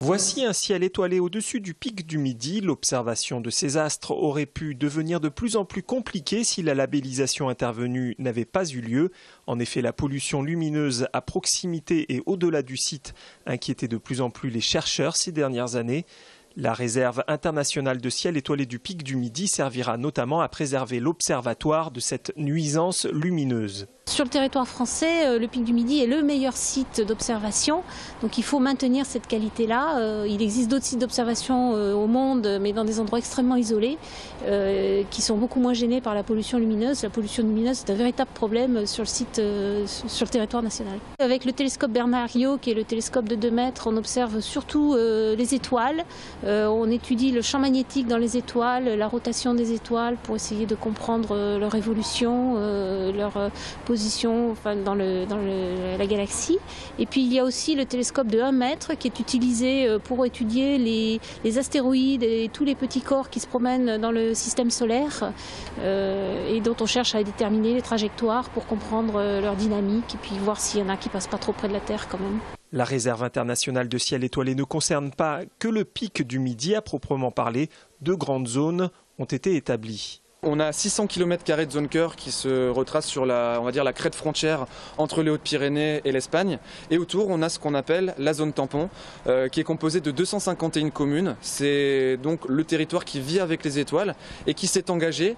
Voici un ciel étoilé au-dessus du pic du Midi. L'observation de ces astres aurait pu devenir de plus en plus compliquée si la labellisation intervenue n'avait pas eu lieu. En effet, la pollution lumineuse à proximité et au-delà du site inquiétait de plus en plus les chercheurs ces dernières années. La réserve internationale de ciel étoilé du pic du Midi servira notamment à préserver l'observatoire de cette nuisance lumineuse. Sur le territoire français, le pic du Midi est le meilleur site d'observation, donc il faut maintenir cette qualité-là. Il existe d'autres sites d'observation au monde, mais dans des endroits extrêmement isolés, qui sont beaucoup moins gênés par la pollution lumineuse. La pollution lumineuse est un véritable problème sur le site, sur le territoire national. Avec le télescope Bernard-Lyot, qui est le télescope de 2 mètres, on observe surtout les étoiles. On étudie le champ magnétique dans les étoiles, la rotation des étoiles pour essayer de comprendre leur évolution, leur position dans la galaxie. Et puis il y a aussi le télescope de 1 mètre qui est utilisé pour étudier les astéroïdes et tous les petits corps qui se promènent dans le système solaire et dont on cherche à déterminer les trajectoires pour comprendre leur dynamique et puis voir s'il y en a qui passent pas trop près de la Terre quand même. La réserve internationale de ciel étoilé ne concerne pas que le pic du Midi à proprement parler. 2 grandes zones ont été établies. On a 600 km² de zone cœur qui se retrace sur la crête frontière entre les Hautes-Pyrénées et l'Espagne. Et autour, on a ce qu'on appelle la zone tampon, qui est composée de 251 communes. C'est donc le territoire qui vit avec les étoiles et qui s'est engagé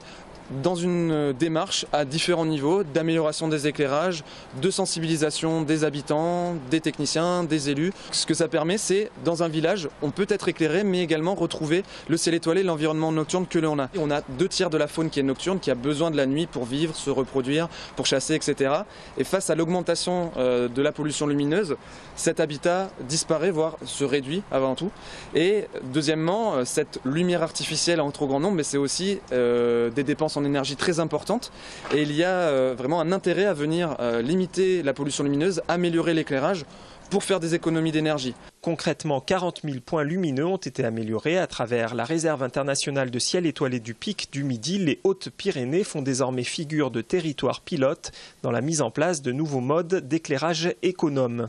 dans une démarche à différents niveaux d'amélioration des éclairages, de sensibilisation des habitants, des techniciens, des élus. Ce que ça permet, c'est dans un village, on peut être éclairé, mais également retrouver le ciel étoilé, l'environnement nocturne que l'on a. On a 2 tiers de la faune qui est nocturne, qui a besoin de la nuit pour vivre, se reproduire, pour chasser, etc. Et face à l'augmentation de la pollution lumineuse, cet habitat disparaît, voire se réduit avant tout. Et deuxièmement, cette lumière artificielle en trop grand nombre, mais c'est aussi des dépenses en énergie très importante et il y a vraiment un intérêt à venir limiter la pollution lumineuse, améliorer l'éclairage pour faire des économies d'énergie. Concrètement, 40 000 points lumineux ont été améliorés à travers la réserve internationale de ciel étoilé du pic du Midi. Les Hautes-Pyrénées font désormais figure de territoire pilote dans la mise en place de nouveaux modes d'éclairage économe.